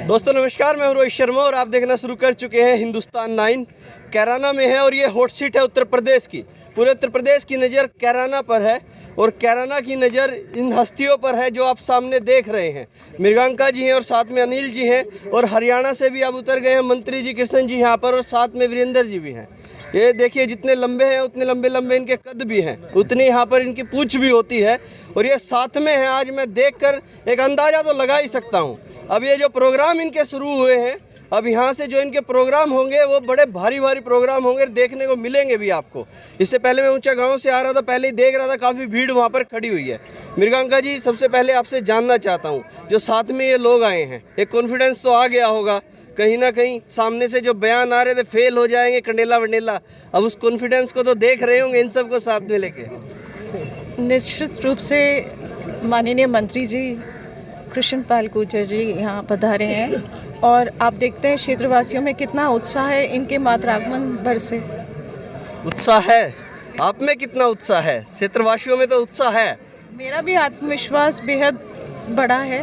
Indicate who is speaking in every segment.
Speaker 1: दोस्तों नमस्कार, मैं हूं रोहित शर्मा और आप देखना शुरू कर चुके हैं हिंदुस्तान 9। कैराना में है और ये हॉट सीट है उत्तर प्रदेश की। पूरे उत्तर प्रदेश की नज़र कैराना पर है और कैराना की नज़र इन हस्तियों पर है जो आप सामने देख रहे हैं। मृगांका जी हैं और साथ में अनिल जी हैं और हरियाणा से भी अब उतर गए हैं मंत्री जी कृष्ण जी यहाँ पर और साथ में वीरेंद्र जी भी हैं। ये देखिए जितने लंबे हैं उतने लंबे लंबे इनके कद भी हैं, उतनी यहाँ पर इनकी पूंछ भी होती है और ये साथ में है। आज मैं देखकर एक अंदाज़ा तो लगा ही सकता हूँ। अब ये जो प्रोग्राम इनके शुरू हुए हैं, अब यहाँ से जो इनके प्रोग्राम होंगे वो बड़े भारी भारी प्रोग्राम होंगे, देखने को मिलेंगे भी आपको। इससे पहले मैं ऊंचा गांव से आ रहा था, पहले ही देख रहा था काफ़ी भीड़ वहाँ पर खड़ी हुई है। मृगांका जी, सबसे पहले आपसे जानना चाहता हूँ, जो साथ में ये लोग आए हैं, एक कॉन्फिडेंस तो आ गया होगा कहीं ना कहीं। सामने से जो बयान आ रहे थे फेल हो जाएंगे कंडेला वंडेला, अब उस कॉन्फिडेंस को तो देख रहे होंगे इन सबको साथ में लेके।
Speaker 2: निश्चित रूप से माननीय मंत्री जी कृष्ण पाल गुर्जर जी यहाँ पधारे हैं और आप देखते हैं क्षेत्रवासियों में कितना उत्साह है इनके मातृागमन भर से।
Speaker 1: उत्साह है? आप में कितना उत्साह है? क्षेत्रवासियों में तो उत्साह है।
Speaker 2: मेरा भी आत्मविश्वास बेहद बड़ा है।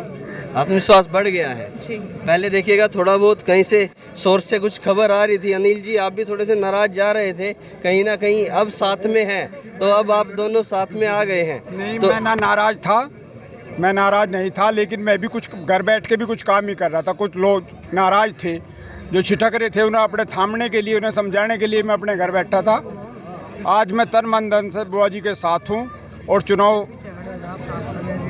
Speaker 1: आत्मविश्वास बढ़ गया है
Speaker 2: जी।
Speaker 1: पहले देखिएगा थोड़ा बहुत कहीं से सोर्स से कुछ खबर आ रही थी। अनिल जी, आप भी थोड़े से नाराज जा रहे थे कहीं ना कहीं, अब साथ में हैं तो अब आप दोनों साथ में आ गए हैं।
Speaker 3: नहीं,
Speaker 1: तो
Speaker 3: मैं नाराज था, मैं नाराज नहीं था, लेकिन मैं भी कुछ घर बैठ के भी कुछ काम ही कर रहा था। कुछ लोग नाराज थे जो छिटक रहे थे, उन्हें अपने थामने के लिए, उन्हें समझाने के लिए मैं अपने घर बैठा था। आज मैं तन मन धन से बुआ जी के साथ हूँ और चुनाव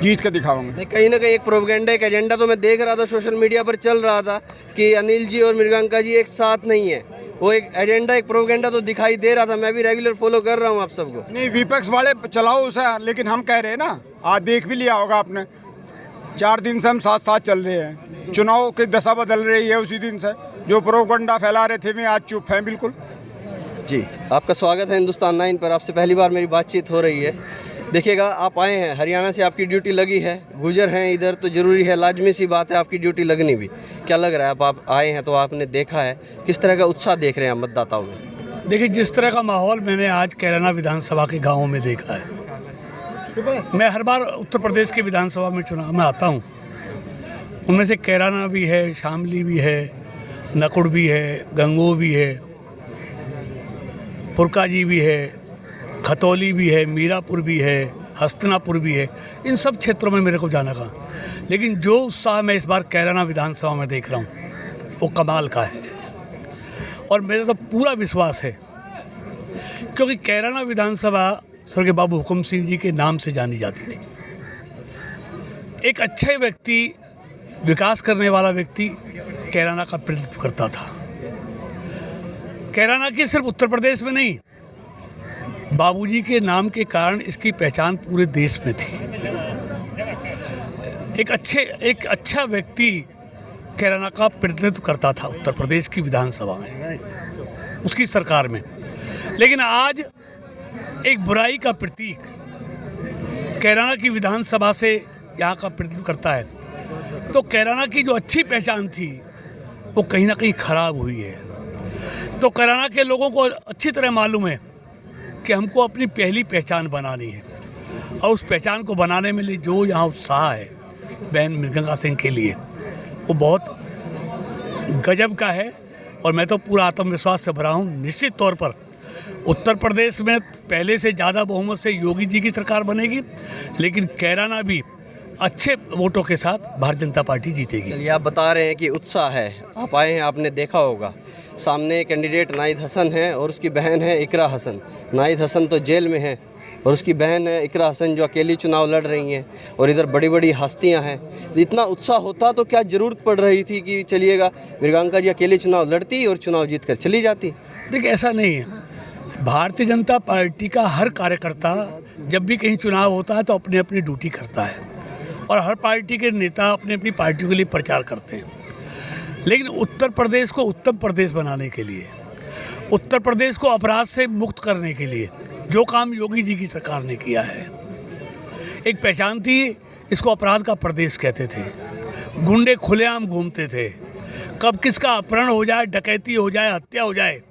Speaker 3: जीत के दिखाऊंगा।
Speaker 1: कहीं ना कहीं एक प्रोपेगेंडा, एक एजेंडा तो मैं देख रहा था सोशल मीडिया पर चल रहा था कि अनिल जी और मृगांका जी एक साथ नहीं है। वो एक एजेंडा, एक प्रोपेगेंडा तो दिखाई दे रहा था। मैं भी रेगुलर फॉलो कर रहा हूँ आप सबको।
Speaker 3: नहीं, विपक्ष वाले चलाओ उसे, लेकिन हम कह रहे हैं ना, आज देख भी लिया होगा आपने, 4 दिन से हम साथ साथ चल रहे हैं। चुनाव की दशा बदल रही है उसी दिन से। जो प्रोपेगेंडा फैला रहे थे वे आज चुप हैं बिल्कुल।
Speaker 1: जी, आपका स्वागत है हिंदुस्तान 9 पर। आपसे पहली बार मेरी बातचीत हो रही है। देखिएगा, आप आए हैं हरियाणा से, आपकी ड्यूटी लगी है, गुजर हैं इधर तो ज़रूरी है, लाजमी सी बात है आपकी ड्यूटी लगनी भी। क्या लग रहा है? आप आए हैं तो आपने देखा है, किस तरह का उत्साह देख रहे हैं आप मतदाताओं में?
Speaker 4: देखिए, जिस तरह का माहौल मैंने आज कैराना विधानसभा के गाँवों में देखा है। मैं हर बार उत्तर प्रदेश के विधानसभा में चुनाव में आता हूँ, उनमें से कैराना भी है, शामली भी है, नकुड़ भी है, गंगो भी है, पुरकाजी भी है, खतौली भी है, मीरापुर भी है, हस्तनापुर भी है। इन सब क्षेत्रों में मेरे को जाना का, लेकिन जो उत्साह मैं इस बार कैराना विधानसभा में देख रहा हूँ वो कमाल का है और मेरा तो पूरा विश्वास है, क्योंकि कैराना विधानसभा स्वर्गीय बाबू हुकुम सिंह जी के नाम से जानी जाती थी। एक अच्छे व्यक्ति, विकास करने वाला व्यक्ति कैराना का प्रतिनिधित्व करता था। कैराना की सिर्फ उत्तर प्रदेश में नहीं, बाबूजी के नाम के कारण इसकी पहचान पूरे देश में थी। एक अच्छा व्यक्ति कैराना का प्रतिनिधित्व करता था उत्तर प्रदेश की विधानसभा में, उसकी सरकार में। लेकिन आज एक बुराई का प्रतीक कैराना की विधानसभा से यहाँ का प्रतिनिधित्व करता है, तो कैराना की जो अच्छी पहचान थी वो कहीं ना कहीं खराब हुई है। तो कैराना के लोगों को अच्छी तरह मालूम है कि हमको अपनी पहली पहचान बनानी है और उस पहचान को बनाने में लिए जो यहाँ उत्साह है बहन मृगांका सिंह के लिए, वो बहुत गजब का है और मैं तो पूरा आत्मविश्वास से भरा हूँ। निश्चित तौर पर उत्तर प्रदेश में पहले से ज़्यादा बहुमत से योगी जी की सरकार बनेगी, लेकिन कैराना भी अच्छे वोटों के साथ भारतीय जनता पार्टी जीतेगी।
Speaker 1: चलिए, आप बता रहे हैं कि उत्साह है, आप आए हैं, आपने देखा होगा सामने कैंडिडेट नाहिद हसन है और उसकी बहन है इकरा हसन। नाहिद हसन तो जेल में है और उसकी बहन है इकरा हसन जो अकेली चुनाव लड़ रही हैं और इधर बड़ी बड़ी हस्तियां हैं। इतना उत्साह होता तो क्या ज़रूरत पड़ रही थी कि चलिएगा मृगांका जी अकेले चुनाव लड़ती और चुनाव जीत कर चली जाती?
Speaker 4: देखिए, ऐसा नहीं है। भारतीय जनता पार्टी का हर कार्यकर्ता जब भी कहीं चुनाव होता है तो अपनी अपनी ड्यूटी करता है और हर पार्टी के नेता अपनी अपनी पार्टियों के लिए प्रचार करते हैं। लेकिन उत्तर प्रदेश को उत्तम प्रदेश बनाने के लिए, उत्तर प्रदेश को अपराध से मुक्त करने के लिए जो काम योगी जी की सरकार ने किया है, एक पहचान थी, इसको अपराध का प्रदेश कहते थे। गुंडे खुलेआम घूमते थे, कब किसका अपहरण हो जाए, डकैती हो जाए, हत्या हो जाए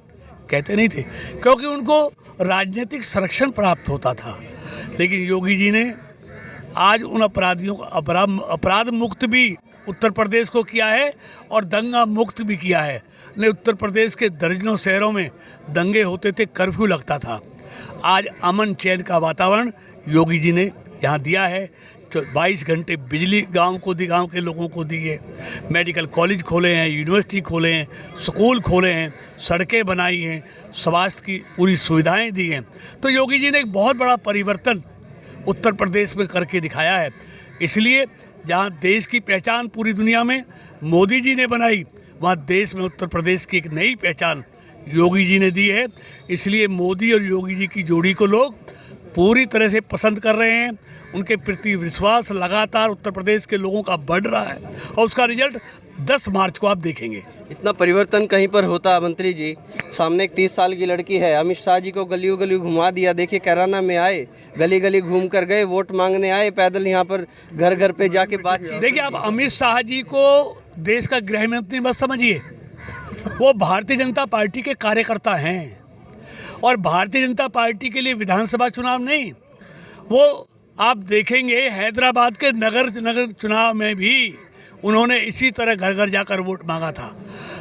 Speaker 4: कहते नहीं थे, क्योंकि उनको राजनीतिक संरक्षण प्राप्त होता था। लेकिन योगी जी ने आज उन अपराधियों को अपराध मुक्त भी उत्तर प्रदेश को किया है और दंगा मुक्त भी किया है। नहीं, उत्तर प्रदेश के दर्जनों शहरों में दंगे होते थे, कर्फ्यू लगता था। आज अमन चैन का वातावरण योगी जी ने यहाँ दिया है। 22 घंटे बिजली गांव के लोगों को दी है। मेडिकल कॉलेज खोले हैं, यूनिवर्सिटी खोले हैं, स्कूल खोले हैं, सड़कें बनाई हैं, स्वास्थ्य की पूरी सुविधाएं दी हैं। तो योगी जी ने एक बहुत बड़ा परिवर्तन उत्तर प्रदेश में करके दिखाया है। इसलिए जहां देश की पहचान पूरी दुनिया में मोदी जी ने बनाई, वहां देश में उत्तर प्रदेश की एक नई पहचान योगी जी ने दी है। इसलिए मोदी और योगी जी की जोड़ी को लोग पूरी तरह से पसंद कर रहे हैं। उनके प्रति विश्वास लगातार उत्तर प्रदेश के लोगों का बढ़ रहा है और उसका रिजल्ट 10 मार्च को आप देखेंगे।
Speaker 1: इतना परिवर्तन कहीं पर होता मंत्री जी? सामने एक 30 साल की लड़की है, अमित शाह जी को गलियों गलियों घुमा दिया। देखिए कैराना में आए, गली गली घूम कर गए, वोट मांगने आए, पैदल यहाँ पर घर घर पे जाके बातचीत।
Speaker 4: देखिए, आप अमित शाह जी को देश का गृह मंत्री मत समझिए। वो भारतीय जनता पार्टी के कार्यकर्ता हैं और भारतीय जनता पार्टी के लिए विधानसभा चुनाव नहीं, वो आप देखेंगे हैदराबाद के नगर चुनाव में भी उन्होंने इसी तरह घर घर जाकर वोट मांगा था।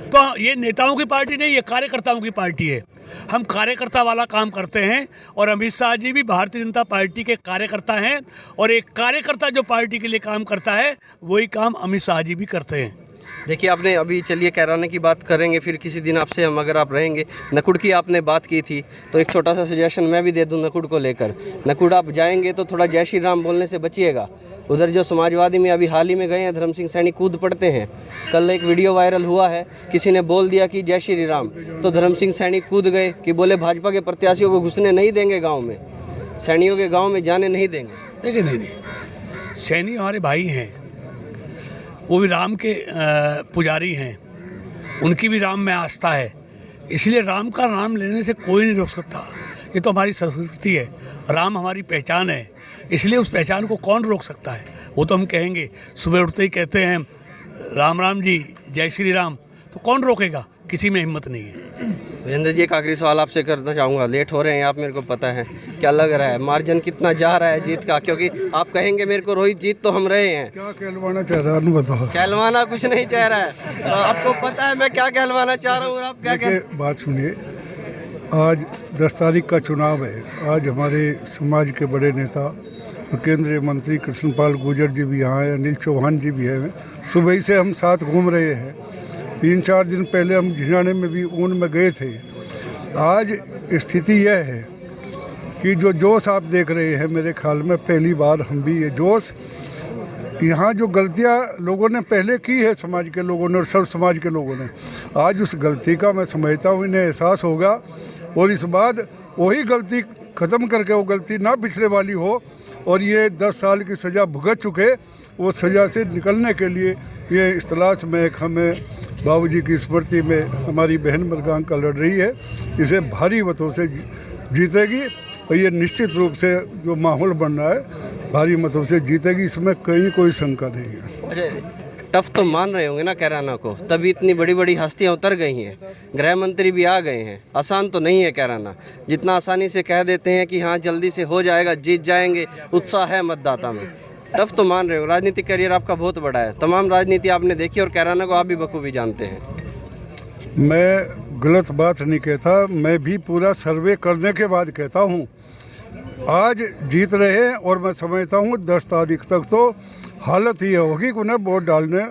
Speaker 4: तो ये नेताओं की पार्टी नहीं, ये कार्यकर्ताओं की पार्टी है। हम कार्यकर्ता वाला काम करते हैं और अमित शाह जी भी भारतीय जनता पार्टी के कार्यकर्ता हैं और एक कार्यकर्ता जो पार्टी के लिए काम करता है वही काम अमित शाह जी भी करते हैं।
Speaker 1: देखिए, आपने अभी चलिए कैराना की बात करेंगे, फिर किसी दिन आपसे हम अगर आप रहेंगे। नकुड़ की आपने बात की थी, तो एक छोटा सा सजेशन मैं भी दे दूं नकुड़ को लेकर। नकुड़ आप जाएंगे तो थोड़ा जय श्री राम बोलने से बचिएगा। उधर जो समाजवादी में अभी हाल ही में गए हैं, धर्म सिंह सैनी कूद पड़ते हैं। कल एक वीडियो वायरल हुआ है, किसी ने बोल दिया कि जय श्री राम, तो धर्म सिंह सैनी कूद गए कि बोले भाजपा के प्रत्याशियों को घुसने नहीं देंगे गाँव में, सैनियों के गाँव में जाने नहीं देंगे।
Speaker 4: देखिए, नहीं, सैनी हमारे भाई हैं, वो भी राम के पुजारी हैं, उनकी भी राम में आस्था है। इसलिए राम का नाम लेने से कोई नहीं रोक सकता। ये तो हमारी संस्कृति है, राम हमारी पहचान है, इसलिए उस पहचान को कौन रोक सकता है? वो तो हम कहेंगे, सुबह उठते ही कहते हैं राम राम जी, जय श्री राम, तो कौन रोकेगा? किसी में हिम्मत नहीं है।
Speaker 1: वीरेंद्र जी, एक आखिरी सवाल आपसे करना चाहूँगा। लेट हो रहे हैं आप, मेरे को पता है। क्या लग रहा है मार्जिन कितना जा रहा है जीत का? क्योंकि आप कहेंगे मेरे को रोहित जीत तो हम रहे हैं।
Speaker 3: क्या कहलवाना चाह रहा है बताओ?
Speaker 1: कहलवाना कुछ नहीं चाह रहा है, तो आपको पता है मैं क्या कहलवाना चाह रहा हूँ और आप क्या
Speaker 5: बात सुनिए, आज 10 तारीख का चुनाव है। आज हमारे समाज के बड़े नेता केंद्रीय मंत्री कृष्णपाल गुर्जर जी भी यहाँ हैं, अनिल चौहान जी भी हैं। सुबह ही से हम साथ घूम रहे हैं। 3-4 दिन पहले हम झिनाने में भी ऊन में गए थे। आज स्थिति यह है कि जो जोश आप देख रहे हैं, मेरे ख्याल में पहली बार हम भी ये जोश, यहाँ जो गलतियाँ लोगों ने पहले की है, समाज के लोगों ने और सब समाज के लोगों ने, आज उस गलती का मैं समझता हूँ इन्हें एहसास होगा और इस बाद वही गलती ख़त्म करके वो गलती ना पिछले वाली हो और ये 10 साल की सज़ा भुगत चुके, वो सज़ा से निकलने के लिए ये इस तलाश में एक हमें बाबूजी की स्मृति में हमारी बहन मृगांका लड़ रही है, इसे भारी मतों से जीतेगी और ये निश्चित रूप से जो माहौल बन रहा है भारी मतों से जीतेगी, इसमें कहीं कोई शंका नहीं है।
Speaker 1: अरे टफ तो मान रहे होंगे ना कैराना को, तभी इतनी बड़ी बड़ी हस्तियां उतर गई हैं, गृह मंत्री भी आ गए हैं। आसान तो नहीं है कैराना, जितना आसानी से कह देते हैं कि हाँ जल्दी से हो जाएगा, जीत जाएंगे, उत्साह है मतदाता में। टफ तो मान रहे हो, राजनीतिक करियर आपका बहुत बड़ा है, तमाम राजनीति आपने देखी और कैराना को आप भी बखूबी जानते हैं।
Speaker 5: मैं गलत बात नहीं कहता, मैं भी पूरा सर्वे करने के बाद कहता हूँ आज जीत रहे हैं और मैं समझता हूँ 10 तारीख तक तो हालत ये होगी कि उन्हें वोट डालने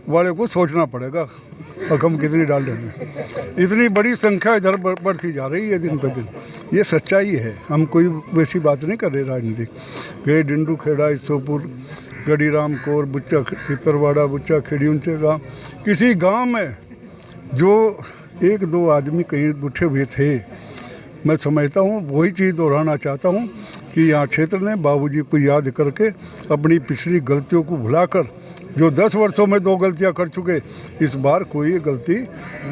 Speaker 5: वाले को सोचना पड़ेगा रकम कितनी डाल रहे हैं। इतनी बड़ी संख्या इधर बढ़ती जा रही है दिन पर दिन, ये सच्चाई है, हम कोई वैसी बात नहीं कर रहे राजनीतिक। गए डिंडू खेड़ा, ईसोपुर, गढ़ीराम कोर, बुच्चा चितरवाड़ा, बुच्चा खेड़ी, उनसे गाँव, किसी गांव में जो 1-2 आदमी कहीं उठे हुए थे, मैं समझता हूँ वही चीज़ दोहराना चाहता हूँ कि यहाँ क्षेत्र ने बाबूजी को याद करके अपनी पिछली गलतियों को भुलाकर, जो 10 वर्षों में 2 गलतियाँ कर चुके, इस बार कोई गलती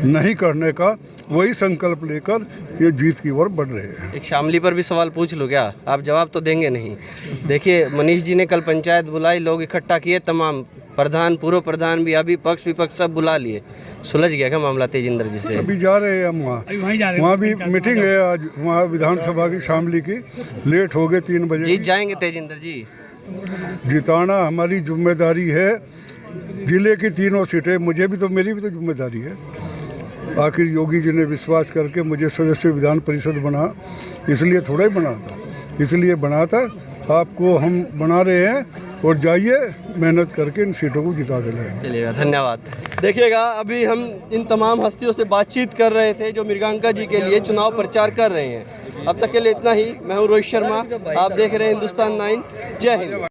Speaker 5: नहीं करने का वही संकल्प लेकर ये जीत की ओर बढ़ रहे हैं।
Speaker 1: एक शामली पर भी सवाल पूछ लो क्या? आप जवाब तो देंगे नहीं। देखिए मनीष जी ने कल पंचायत बुलाई, लोग इकट्ठा किए, तमाम प्रधान, पूर्व प्रधान भी, अभी पक्ष विपक्ष सब बुला लिए। सुलझ गया क्या मामला तेजिंदर जी से?
Speaker 5: अभी जा रहे हैं हम वहाँ भी मीटिंग है आज, वहाँ विधानसभा की शामली की, लेट हो गए 3 बजे।
Speaker 1: जीत जाएंगे तेजिंदर जी?
Speaker 5: जिताना हमारी जिम्मेदारी है, जिले की तीनों सीटें मुझे भी तो, मेरी भी तो जिम्मेदारी है। आखिर योगी जी ने विश्वास करके मुझे सदस्य विधान परिषद बना, इसलिए थोड़ा ही बना था, इसलिए बना था। आपको हम बना रहे हैं और जाइए मेहनत करके इन सीटों को जिता के लाएं।
Speaker 1: चलिएगा, धन्यवाद। देखिएगा, अभी हम इन तमाम हस्तियों से बातचीत कर रहे थे जो मृगांका जी के लिए चुनाव प्रचार कर रहे हैं। अब तक के लिए इतना ही। मैं हूँ रोहित शर्मा, आप देख रहे हैं हिंदुस्तान 9। जय हिंद।